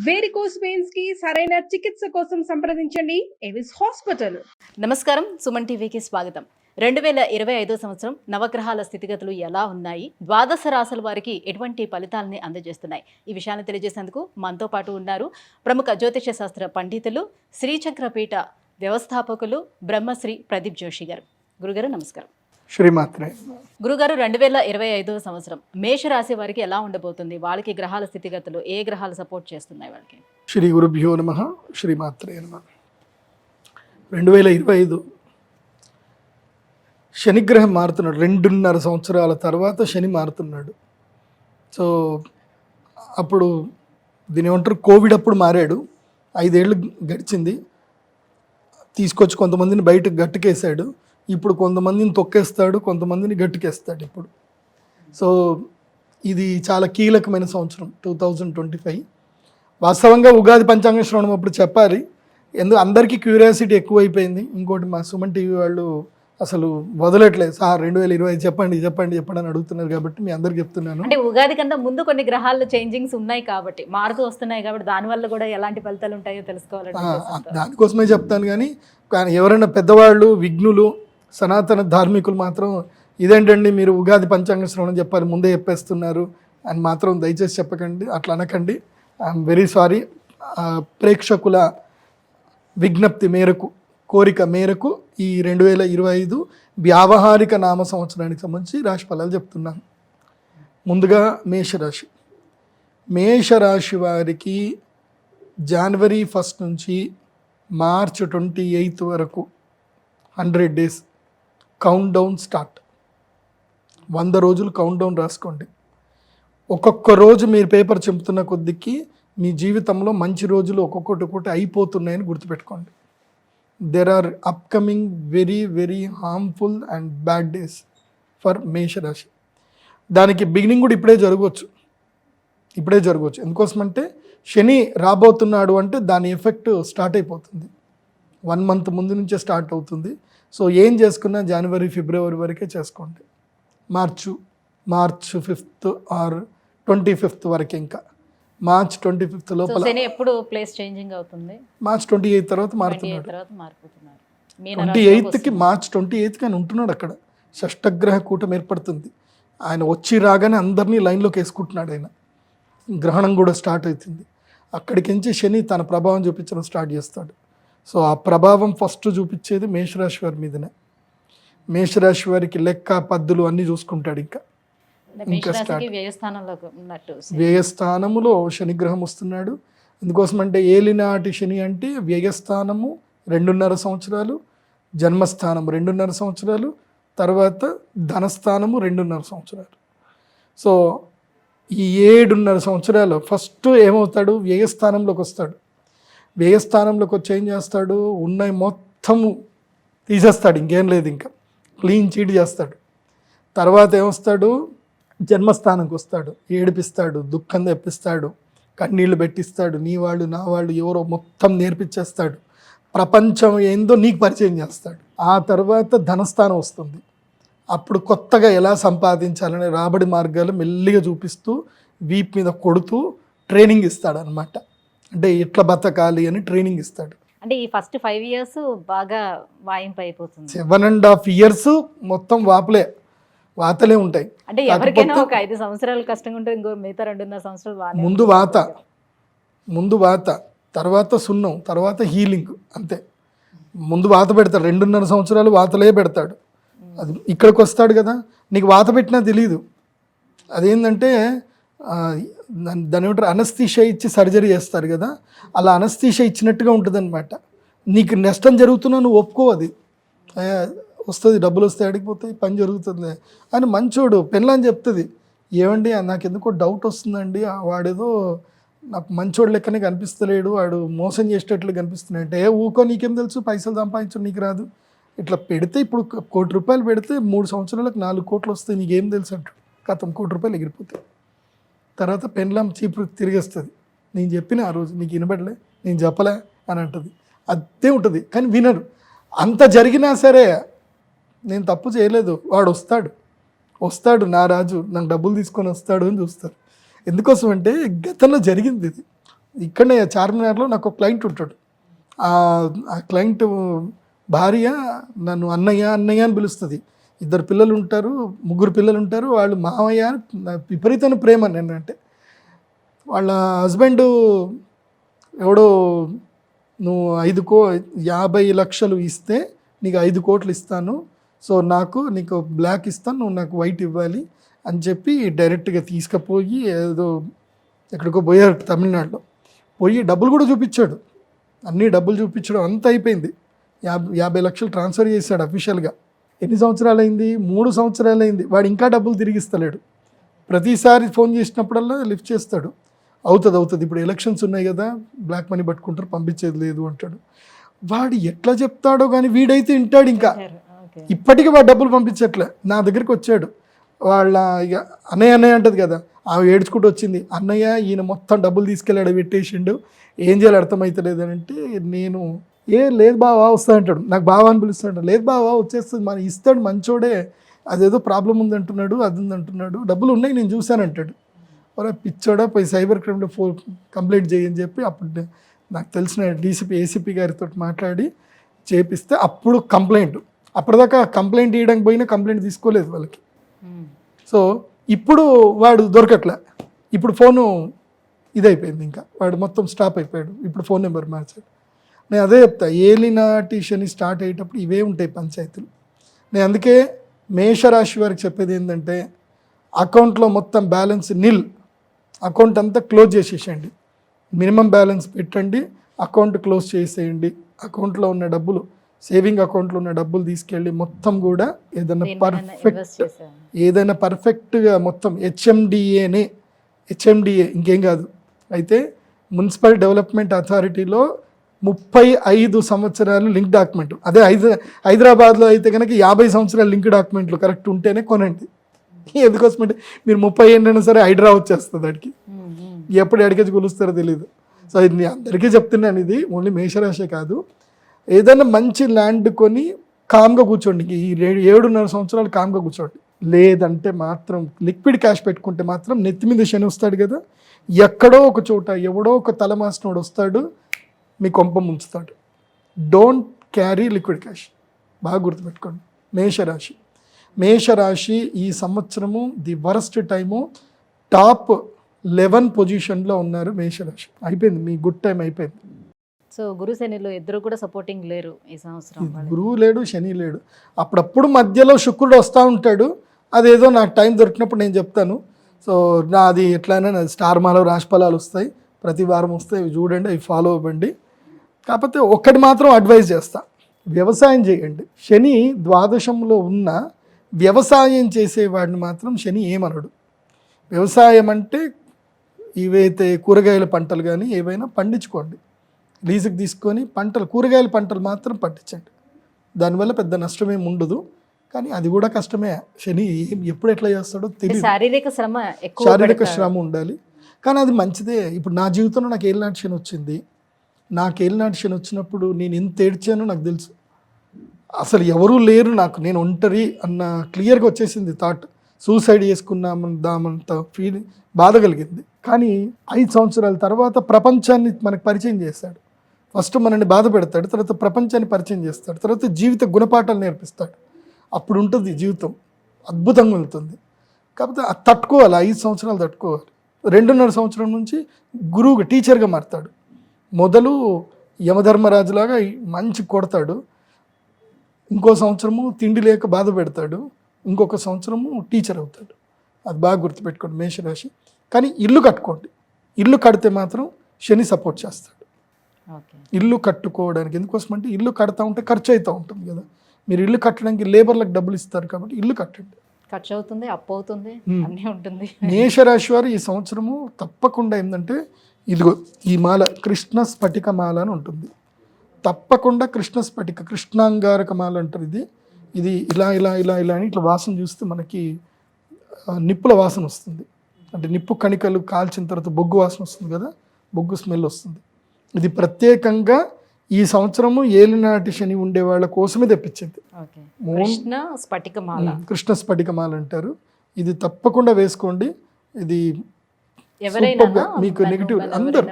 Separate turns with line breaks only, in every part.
Varicose veins కి సరైన చికిత్స కోసం సంప్రదించండి ఎవిస్ హాస్పిటల్.
నమస్కారం, సుమన్ టీవీకి స్వాగతం. 2025 సంవత్సరం నవగ్రహాల స్థితిగతులు ఎలా ఉన్నాయి, ద్వాదశ రాశుల వారికి ఎటువంటి ఫలితాలని అందజేస్తున్నాయి, ఈ విషయాన్ని తెలియజేసేందుకు మనతో పాటు ఉన్నారు ప్రముఖ జ్యోతిష శాస్త్ర పండితులు, శ్రీచక్రపీఠ వ్యవస్థాపకులు బ్రహ్మశ్రీ ప్రదీప్ జోషి గారు. గురుగారు నమస్కారం.
శ్రీమాత్రే.
గురుగారు, 2025 సంవత్సరం మేషరాశి వారికి ఎలా ఉండబోతుంది? వాళ్ళకి గ్రహాల స్థితిగతులు ఏ గ్రహాలు సపోర్ట్ చేస్తున్నాయి వాళ్ళకి?
శ్రీ గురుభ్యో నమః. శ్రీమాత్రే నమః. 2025 శనిగ్రహం మారుతున్నాడు. 2.5 సంవత్సరాల తర్వాత శని మారుతున్నాడు. సో అప్పుడు దీని ఏమంటారు, కోవిడ్ అప్పుడు మారాడు. 5 ఏళ్ళు గడిచింది. తీసుకొచ్చి కొంతమందిని బయటకు గట్టుకేసాడు. ఇప్పుడు కొంతమందిని తొక్కేస్తాడు, కొంతమందిని గట్టుకేస్తాడు ఇప్పుడు. సో ఇది చాలా కీలకమైన సంవత్సరం 2025. వాస్తవంగా ఉగాది పంచాంగ శ్రవణం అప్పుడు చెప్పాలి, ఎందుకు అందరికీ క్యూరియాసిటీ ఎక్కువైపోయింది. ఇంకోటి మా సుమన్ టీవీ వాళ్ళు అసలు వదలట్లేదు, సార్ 2025 చెప్పండి చెప్పండి చెప్పండి అని అడుగుతున్నారు. కాబట్టి మీ అందరికి చెప్తున్నాను.
అంటే ఉగాది కన్నా ముందు కొన్ని గ్రహాల్లో చేంజింగ్స్ ఉన్నాయి కాబట్టి, మారుతూ వస్తున్నాయి కాబట్టి దానివల్ల కూడా ఎలాంటి ఫలితాలు ఉంటాయో తెలుసుకోవాలంటే
దానికోసమే చెప్తాను. కానీ ఎవరైనా పెద్దవాళ్ళు, విఘ్నులు, సనాతన ధార్మికులు మాత్రం ఇదేంటండి మీరు ఉగాది పంచాంగ శ్రవణం చెప్పాలి ముందే చెప్పేస్తున్నారు అని మాత్రం దయచేసి చెప్పకండి, అట్లా అనకండి. I'm very sorry. ప్రేక్షకుల విజ్ఞప్తి మేరకు, కోరిక మేరకు ఈ 2025 వ్యావహారిక నామ సంవత్సరానికి సంబంధించి రాశి ఫలాలు చెప్తున్నాను. ముందుగా మేషరాశి. మేషరాశి వారికి జనవరి 1 నుంచి మార్చ్ 28 వరకు 100 డేస్ కౌంట్ డౌన్ స్టార్ట్. 100 రోజులు కౌంట్ డౌన్ రాసుకోండి. ఒక్కొక్క రోజు మీరు పేపర్ చెంపుతున్న కొద్దికి మీ జీవితంలో మంచి రోజులు ఒక్కొక్కటి అయిపోతున్నాయని గుర్తుపెట్టుకోండి. There are upcoming very very harmful and bad days for మేషరాశి. దానికి బిగినింగ్ కూడా ఇప్పుడే జరగవచ్చు. ఎందుకోసమంటే శని రాబోతున్నాడు అంటే దాని ఎఫెక్ట్ స్టార్ట్ అయిపోతుంది. 1 మంత్ ముందు నుంచే స్టార్ట్ అవుతుంది. సో ఏం చేసుకున్నా జనవరి, ఫిబ్రవరి వరకే చేసుకోండి. మార్చ్ 5th ఆర్ 25th వరకు. ఇంకా మార్చ్ 25th లోపల
ఎప్పుడు ప్లేస్ చేంజింగ్ అవుతుంది.
మార్చ్ 28 తర్వాత మారుతున్నాడు. 28కి మార్చ్ 28కి ఆయన ఉంటున్నాడు అక్కడ. షష్టగ్రహ కూటమి ఏర్పడుతుంది. ఆయన వచ్చి రాగానే అందరినీ లైన్లోకి వేసుకుంటున్నాడు. ఆయన గ్రహణం కూడా స్టార్ట్ అవుతుంది. అక్కడికించి శని తన ప్రభావం చూపించడం స్టార్ట్ చేస్తాడు. సో ఆ ప్రభావం ఫస్ట్ చూపించేది మేషరాశి వారి మీదనే. మేషరాశి వారికి లెక్క, పద్దులు అన్నీ చూసుకుంటాడు. ఇంకా స్టార్ట్ వ్యయస్థానములో శనిగ్రహం వస్తున్నాడు. ఎందుకోసమంటే ఏలినాటి శని అంటే వ్యయస్థానము 2.5 సంవత్సరాలు, జన్మస్థానం 2.5 సంవత్సరాలు, తర్వాత ధనస్థానము 2.5 సంవత్సరాలు. సో ఈ 7.5 సంవత్సరాలు ఫస్ట్ ఏమవుతాడు, వ్యయస్థానంలోకి వస్తాడు. వ్యయస్థానంలోకి వచ్చి ఏం చేస్తాడు, ఉన్నాయి మొత్తము తీసేస్తాడు. ఇంకేం లేదు, ఇంకా క్లీన్ చీట్ చేస్తాడు. తర్వాత ఏమొస్తాడు, జన్మస్థానంకి వస్తాడు. ఏడిపిస్తాడు, దుఃఖం తెప్పిస్తాడు, కన్నీళ్లు పెట్టిస్తాడు. నీ వాళ్ళు నా వాళ్ళు ఎవరో మొత్తం నేర్పించేస్తాడు. ప్రపంచం ఏందో నీకు పరిచయం చేస్తాడు. ఆ తర్వాత ధనస్థానం వస్తుంది. అప్పుడు కొత్తగా ఎలా సంపాదించాలనే రాబడి మార్గాలు మెల్లిగా చూపిస్తూ వీప్ మీద కొడుతూ ట్రైనింగ్ ఇస్తాడు అనమాట. అంటే ఎట్లా బతకాలి అని ట్రైనింగ్ ఇస్తాడు.
అంటే ఈ ఫస్ట్ 5 years బాగా వాయింపు అయిపోతుంది.
7.5 years మొత్తం వాతలే ఉంటాయి.
అంటే ఎవరికైనా ఒక 5 సంవత్సరాలు కష్టంగా ఉంటుంది, ఇంకో మిగతా 2.5 సంవత్సరాలు
ముందు వాత తర్వాత సున్నం, తర్వాత హీలింగ్. అంతే. ముందు వాత పెడతాడు, 2.5 సంవత్సరాలు వాతలే పెడతాడు. అది ఇక్కడికి వస్తాడు కదా, నీకు వాత పెట్టినా తెలీదు. అదేంటంటే దాని ఏమంటారు, అనస్థీషియా ఇచ్చి సర్జరీ చేస్తారు కదా, అలా అనస్థీషియా ఇచ్చినట్టుగా ఉంటుంది అనమాట. నీకు నష్టం జరుగుతున్నా నువ్వు ఒప్పుకో, అది వస్తుంది, డబ్బులు వస్తాయి, అడిగిపోతాయి, పని జరుగుతుంది అని మంచోడు పెళ్ళని చెప్తుంది. ఏమండి నాకు ఎందుకో డౌట్ వస్తుందండి, వాడేదో నాకు మంచోడు లెక్కనే కనిపిస్తలేడు, వాడు మోసం చేసేటట్లు కనిపిస్తున్నాడు అంటే, ఊకో నీకేం తెలుసు, పైసలు సంపాదించడం నీకు రాదు. ఇట్లా పెడితే ఇప్పుడు ₹1 కోటి పెడితే 3 సంవత్సరాలకు 4 కోట్లు వస్తాయి, నీకేం తెలుసు అంటాడు. కథం ₹1 ఎగిరిపోతాయి. తర్వాత పెళ్ళం చీపు తిరిగేస్తుంది. నేను చెప్పిన ఆ రోజు నీకు వినబడలే, నేను చెప్పలే అని అంటుంది. అదే ఉంటుంది. కానీ వినరు. అంత జరిగినా సరే నేను తప్పు చేయలేదు, వాడు వస్తాడు నా రాజు, నాకు డబ్బులు తీసుకొని వస్తాడు అని చూస్తారు. ఎందుకోసం అంటే గతంలో జరిగింది ఇది. ఇక్కడనే చార్మినార్లో నాకు ఒక క్లయింట్ ఉంటాడు. ఆ క్లయింట్ భార్య నన్ను అన్నయ్య అన్నయ్య అని పిలుస్తుంది. 2 పిల్లలు ఉంటారు, 3 పిల్లలు ఉంటారు. వాళ్ళు మామయ్య విపరీతమైన ప్రేమ నేనంటే. వాళ్ళ హస్బెండ్ ఎవడో నువ్వు 50 లక్షలు ఇస్తే నీకు 5 కోట్లు ఇస్తాను, సో నీకు బ్లాక్ ఇస్తాను, నువ్వు నాకు వైట్ ఇవ్వాలి అని చెప్పి డైరెక్ట్గా తీసుకుపోయి ఏదో ఎక్కడికో పోయారు తమిళనాడులో. పోయి డబ్బులు కూడా చూపించాడు, అన్ని డబ్బులు చూపించడం అంతా అయిపోయింది. 50 లక్షలు ట్రాన్స్ఫర్ చేశాడు అఫీషియల్గా. ఎన్ని సంవత్సరాలు అయింది? 3 సంవత్సరాలు అయింది. వాడు ఇంకా డబ్బులు తిరిగిస్తలేడు. ప్రతిసారి ఫోన్ చేసినప్పుడల్లా లిఫ్ట్ చేస్తాడు, అవుతుంది ఇప్పుడు ఎలక్షన్స్ ఉన్నాయి కదా, బ్లాక్ మనీ పట్టుకుంటారు, పంపించేది లేదు అంటాడు. వాడు ఎట్లా చెప్తాడో కానీ వీడైతే వింటాడు. ఇంకా ఇప్పటికీ వాడు డబ్బులు పంపించట్లే. నా దగ్గరికి వచ్చాడు, వాళ్ళ ఇక అన్నయ్య అంటది కదా, ఆమె ఏడ్చుకుంటూ వచ్చింది, అన్నయ్య ఈయన మొత్తం డబ్బులు తీసుకెళ్ళాడు, పెట్టేసిండు, ఏం చేయాలి అర్థమవుతలేదు అని అంటే, నేను లేదు బావా వస్తా అంటాడు. నాకు బావా అని పిలుస్తాడు. లేదు బావా వచ్చేస్తుంది, మన ఇస్తాడు, మంచోడే, అదేదో ప్రాబ్లం ఉందంటున్నాడు, అది ఉందంటున్నాడు, డబ్బులు ఉన్నాయి నేను చూశానంటాడు. ఒరే పిచ్చోడా, పోయి సైబర్ క్రైమ్లో కంప్లైంట్ చేయని చెప్పి అప్పుడు నాకు తెలిసిన డీసీపీ ఏసీపీ గారితో మాట్లాడి చేపిస్తే అప్పుడు కంప్లైంట్. అప్పటిదాకా కంప్లైంట్ ఇవ్వడానికి పోయినా కంప్లైంట్ తీసుకోలేదు వాళ్ళకి. సో ఇప్పుడు వాడు దొరకట్లే. ఇప్పుడు ఫోను ఇదైపోయింది, ఇంకా వాడు మొత్తం స్టాప్ అయిపోయాడు. ఇప్పుడు ఫోన్ నెంబర్ మార్చాడు. నేను అదే చెప్తా, ఏలినాటి శని స్టార్ట్ అయ్యేటప్పుడు ఇవే ఉంటాయి పంచాయతీలు. నేను అందుకే మేషరాశి వారికి చెప్పేది ఏంటంటే, అకౌంట్లో మొత్తం బ్యాలెన్స్ నిల్, అకౌంట్ అంతా క్లోజ్ చేసేసేయండి, మినిమం బ్యాలెన్స్ పెట్టండి, అకౌంట్ క్లోజ్ చేసేయండి. అకౌంట్లో ఉన్న డబ్బులు, సేవింగ్ అకౌంట్లో ఉన్న డబ్బులు తీసుకెళ్ళి మొత్తం కూడా ఏదైనా పర్ఫెక్ట్గా మొత్తం హెచ్ఎండిఏ ఇంకేం కాదు. అయితే మున్సిపల్ డెవలప్మెంట్ అథారిటీలో 35 సంవత్సరాలు లింక్ డాక్యుమెంట్. అదే హైదరాబాద్లో అయితే కనుక 50 సంవత్సరాలు లింక్ డాక్యుమెంట్లు కరెక్ట్ ఉంటేనే కొనండి. ఎందుకోసమంటే మీరు 30 ఏళ్ళైనా సరే హైడ్రా వచ్చేస్తుంది వాడికి, ఎప్పుడు ఎడకేసి కొలుస్తారో తెలియదు. సో ఇది అందరికీ చెప్తున్నాను, ఇది ఓన్లీ మేషరాశే కాదు. ఏదైనా మంచి ల్యాండ్ కొని కామ్గా కూర్చోండి, ఈ 7.5 సంవత్సరాలు కామ్గా కూర్చోండి. లేదంటే మాత్రం లిక్విడ్ క్యాష్ పెట్టుకుంటే మాత్రం నెత్తి మీద శని వస్తాడు కదా, ఎక్కడో ఒక చోట ఎవడో ఒక తలమాసినోడు వస్తాడు, మీ కొంప ముంచుతాడు. డోంట్ క్యారీ లిక్విడ్ క్యాష్, బాగా గుర్తుపెట్టుకోండి. మేషరాశి ఈ సంవత్సరము ది వరస్ట్ టైము, టాప్ 11 పొజిషన్లో ఉన్నారు మేషరాశి. అయిపోయింది, మీ గుడ్ టైం అయిపోయింది.
సో గురు శనిలో ఇద్దరు కూడా సపోర్టింగ్ లేరు ఈ సంవత్సరం.
గురువు లేడు, శని లేడు. అప్పుడప్పుడు మధ్యలో శుక్రుడు వస్తూ ఉంటాడు, అదేదో నాకు టైం దొరికినప్పుడు నేను చెప్తాను. సో అది ఎట్లయినా స్టార్ మాలో రాశిఫలాలు వస్తాయి, ప్రతి వారం వస్తాయి, అవి చూడండి, అవి ఫాలో అవ్వండి. కాకపోతే ఒక్కటి మాత్రం అడ్వైజ్ చేస్తా, వ్యవసాయం చేయండి. శని ద్వాదశంలో ఉన్న వ్యవసాయం చేసేవాడిని మాత్రం శని ఏమనడు. వ్యవసాయం అంటే ఇవైతే కూరగాయల పంటలు కానీ ఏవైనా పండించుకోండి, లీజుకి తీసుకొని కూరగాయల పంటలు మాత్రం పండించండి. దానివల్ల పెద్ద నష్టమేమి ఉండదు, కానీ అది కూడా కష్టమే. శని ఎప్పుడు ఎట్లా చేస్తాడో తెలియదు. శారీరక శ్రమ ఉండాలి, కానీ అది మంచిదే. ఇప్పుడు నా జీవితంలో నాకు ఏలినాటి శని వచ్చింది. నాకు ఏలినాటి శని వచ్చినప్పుడు నేను ఎంత ఏడ్చానో నాకు తెలుసు. అసలు ఎవరూ లేరు నాకు, నేను ఒంటరి అన్న క్లియర్గా వచ్చేసింది థాట్. సూసైడ్ చేసుకున్నామంత ఫీలింగ్, బాధ కలిగింది. కానీ 5 సంవత్సరాల తర్వాత ప్రపంచాన్ని మనకు పరిచయం చేస్తాడు. ఫస్ట్ మనల్ని బాధ పెడతాడు, తర్వాత ప్రపంచాన్ని పరిచయం చేస్తాడు, తర్వాత జీవిత గుణపాఠాలు నేర్పిస్తాడు. అప్పుడు ఉంటుంది జీవితం, అద్భుతంగా వెళ్తుంది. కాకపోతే అది తట్టుకోవాలి, 5 సంవత్సరాలు తట్టుకోవాలి. 2.5 సంవత్సరం నుంచి గురువుగా టీచర్గా మారుతాడు. మొదలు యమధర్మరాజులాగా మంచి కొడతాడు, ఇంకో సంవత్సరము తిండి లేక బాధ పెడతాడు, ఇంకొక సంవత్సరము టీచర్ అవుతాడు. అది బాగా గుర్తుపెట్టుకోండి మేషరాశి. కానీ ఇల్లు కట్టుకోండి, ఇల్లు కడితే మాత్రం శని సపోర్ట్ చేస్తాడు. ఇల్లు కట్టుకోవడానికి ఎందుకోసం అంటే ఇల్లు కడతా ఉంటే ఖర్చు అవుతూ ఉంటుంది కదా, మీరు ఇల్లు కట్టడానికి లేబర్లకు డబ్బులు ఇస్తారు కాబట్టి ఇల్లు కట్టండి.
ఖర్చు అవుతుంది, అప్పు అవుతుంది, అన్నీ ఉంటుంది.
మేషరాశి వారు ఈ సంవత్సరము తప్పకుండా ఏంటంటే, ఇదిగో ఈ మాల కృష్ణ స్ఫటిక మాల అని ఉంటుంది, తప్పకుండా కృష్ణ స్ఫటిక కృష్ణాంగారక మాల అంటారు. ఇది ఇలా ఇలా ఇలా ఇలా అని ఇట్లా వాసన చూస్తే మనకి నిప్పుల వాసన వస్తుంది. అంటే నిప్పు కణికలు కాల్చిన తర్వాత బొగ్గు వాసన వస్తుంది కదా, బొగ్గు స్మెల్ వస్తుంది. ఇది ప్రత్యేకంగా ఈ సంవత్సరము ఏలినాటి శని ఉండే వాళ్ళ కోసమే తెప్పించింది. కృష్ణ స్ఫటికమాల అంటారు. ఇది తప్పకుండా వేసుకోండి. ఇది
ఎవరైనా
సూపర్గా మీకు నెగిటివ్ అందరు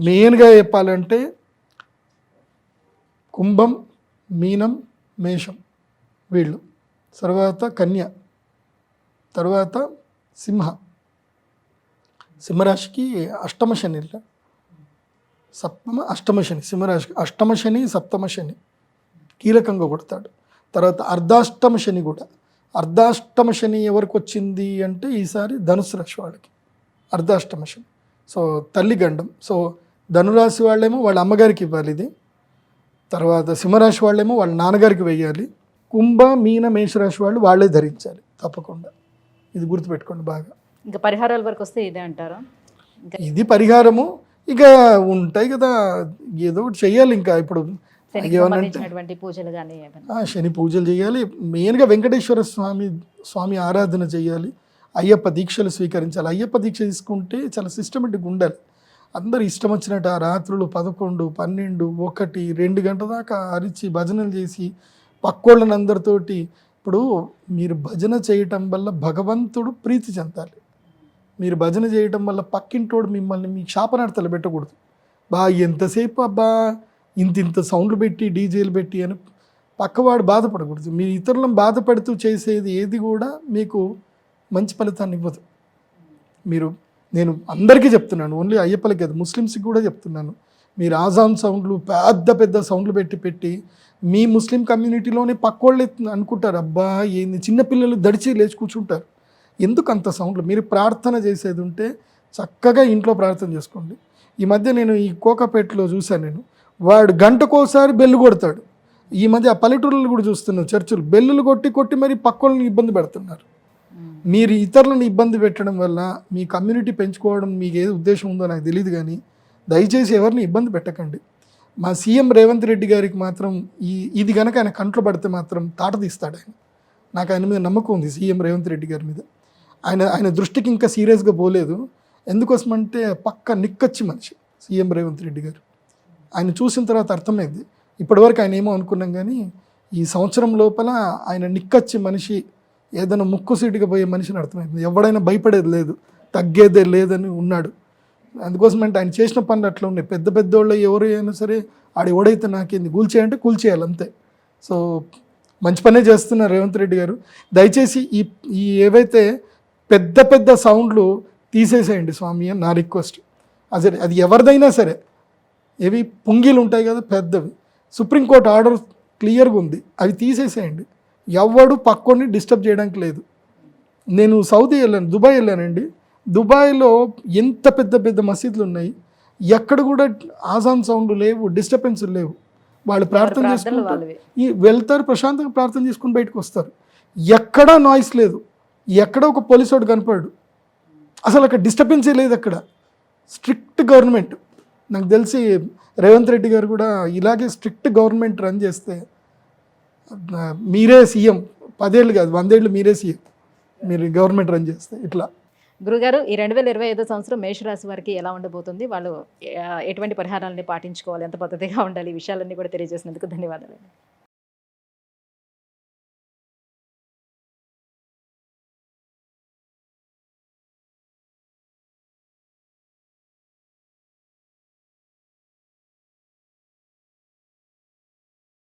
మెయిన్గా చెప్పాలంటే కుంభం, మీనం, మేషం వీళ్ళు, తర్వాత కన్య, తర్వాత సింహరాశికి అష్టమ శని, అష్టమ శని, సింహరాశికి అష్టమ శని, సప్తమ శని కీలకంగా కొడతాడు. తర్వాత అర్ధాష్టమ శని కూడా, అర్ధాష్టమ శని ఎవరికి వచ్చింది అంటే ఈసారి ధనుసు రాశి వాళ్ళకి అర్ధాష్టమ శని. సో తల్లి గండం. సో ధనురాశి వాళ్ళేమో వాళ్ళ అమ్మగారికి ఇవ్వాలి ఇది, తర్వాత సింహరాశి వాళ్ళేమో వాళ్ళ నాన్నగారికి వెయ్యాలి, కుంభ, మీన, మేషరాశి వాళ్ళు వాళ్ళే ధరించాలి తప్పకుండా. ఇది గుర్తుపెట్టుకోండి బాగా.
ఇంకా పరిహారాల వరకు వస్తే ఇదే అంటారా?
ఇది పరిహారము ఇక ఉంటాయి కదా, ఏదో ఒకటి చెయ్యాలి. ఇంకా ఇప్పుడు
పూజలు కానీ
శని పూజలు చేయాలి, మెయిన్గా వెంకటేశ్వర స్వామి ఆరాధన చేయాలి, అయ్యప్ప దీక్షలు స్వీకరించాలి. అయ్యప్ప దీక్ష తీసుకుంటే చాలా సిస్టమేటిక్గా ఉండాలి. అందరు ఇష్టం వచ్చినట్టు ఆ రాత్రులు 11, 12, 1, 2 గంటల దాకా అరిచి భజనలు చేసి పక్కోళ్ళని అందరితోటి. ఇప్పుడు మీరు భజన చేయటం వల్ల భగవంతుడు ప్రీతి చెందాలి. మీరు భజన చేయటం వల్ల పక్కింటోడు మిమ్మల్ని మీ శాపనార్థాలు పెట్టకూడదు. ఎంతసేపు అబ్బా ఇంత సౌండ్లు పెట్టి డీజేలు పెట్టి అని పక్కవాడు బాధపడకూడదు. మీరు ఇతరులను బాధపడుతూ చేసేది ఏది కూడా మీకు మంచి ఫలితాన్ని ఇవ్వదు. నేను అందరికీ చెప్తున్నాను, ఓన్లీ అయ్యప్పలకి కాదు, ముస్లిమ్స్కి కూడా చెప్తున్నాను. మీరు ఆజాన్ సౌండ్లు పెద్ద సౌండ్లు పెట్టి మీ ముస్లిం కమ్యూనిటీలోనే పక్కోళ్ళు అనుకుంటారు, అబ్బా ఏంది చిన్నపిల్లలు దడిచి లేచి కూర్చుంటారు, ఎందుకు అంత సౌండ్లు. మీరు ప్రార్థన చేసేది ఉంటే చక్కగా ఇంట్లో ప్రార్థన చేసుకోండి. ఈ మధ్య నేను ఈ కోకాపేటలో చూశాను, నేను వాడు గంటకోసారి బెల్లు కొడతాడు. ఈ మధ్య ఆ పల్లెటూరులు కూడా చూస్తున్నాను, చర్చిలు బెల్లులు కొట్టి మరి పక్కోళ్ళని ఇబ్బంది పెడుతున్నారు. మీరు ఇతరులను ఇబ్బంది పెట్టడం వల్ల మీ కమ్యూనిటీ పెంచుకోవడం మీకు ఏది ఉద్దేశం ఉందో నాకు తెలియదు, కానీ దయచేసి ఎవరిని ఇబ్బంది పెట్టకండి. మా సీఎం రేవంత్ రెడ్డి గారికి మాత్రం ఇది కనుక ఆయన కంట్లో పడితే మాత్రం తాట తీస్తాడు ఆయన. నాకు ఆయన మీద నమ్మకం ఉంది, సీఎం రేవంత్ రెడ్డి గారి మీద. ఆయన దృష్టికి ఇంకా సీరియస్గా పోలేదు. ఎందుకోసమంటే పక్క నిక్కచ్చి మనిషి సీఎం రేవంత్ రెడ్డి గారు. ఆయన చూసిన తర్వాత అర్థమైంది. ఇప్పటివరకు ఆయన ఏమో అనుకున్నాం, కానీ ఈ సంవత్సరం లోపల ఆయన నిక్కచ్చి మనిషి, ఏదైనా ముక్కుసీటుగా పోయే మనిషిని అర్థమైంది. ఎవడైనా భయపడేది లేదు, తగ్గేదే లేదని ఉన్నాడు. అందుకోసమంటే ఆయన చేసిన పనులు అట్లా ఉన్నాయి. పెద్దోళ్ళు ఎవరు అయినా సరే ఎవడైతే నాకేంది కూల్చేయంటే కూల్చేయాలి అంతే. సో మంచి పనే చేస్తున్నారు రేవంత్ రెడ్డి గారు. దయచేసి ఈ ఏవైతే పెద్ద సౌండ్లు తీసేసేయండి స్వామి అని నా రిక్వెస్ట్. అది ఎవరిదైనా సరే, ఏవి పుంగీలు ఉంటాయి కదా పెద్దవి, సుప్రీంకోర్టు ఆర్డర్ క్లియర్గా ఉంది, అవి తీసేసేయండి. ఎవడు పక్కోని డిస్టర్బ్ చేయడానికి లేదు. నేను సౌదీ వెళ్ళాను, దుబాయ్ వెళ్ళానండి. దుబాయ్లో ఎంత పెద్ద మసీదులు ఉన్నాయి, ఎక్కడ కూడా ఆజాన్ సౌండ్ లేవు, డిస్టర్బెన్స్లు లేవు. వాళ్ళు ప్రార్థన చేసుకుంటారు, వెళ్తారు, ప్రశాంతంగా ప్రార్థన చేసుకుని బయటకు వస్తారు. ఎక్కడా నాయిస్ లేదు, ఎక్కడ ఒక పోలీసు వాడు కనపడు, అసలు అక్కడ డిస్టర్బెన్సే లేదు. అక్కడ స్ట్రిక్ట్ గవర్నమెంట్. నాకు తెలిసి రేవంత్ రెడ్డి గారు కూడా ఇలాగే స్ట్రిక్ట్ గవర్నమెంట్ రన్ చేస్తే మీరే సీఎం, 10 ఏళ్ళు కాదు 100 ఏళ్ళు మీరే సీఎం, మీరు గవర్నమెంట్ రన్ చేస్తే. ఇట్లా
గురుగారు, ఈ 2025 సంవత్సరం మేషరాశి వారికి ఎలా ఉండబోతుంది, వాళ్ళు ఎటువంటి పరిహారాలని పాటించుకోవాలి, ఎంత పద్ధతిగా ఉండాలి, ఈ విషయాలన్నీ కూడా తెలియజేసినందుకు ధన్యవాదాలు.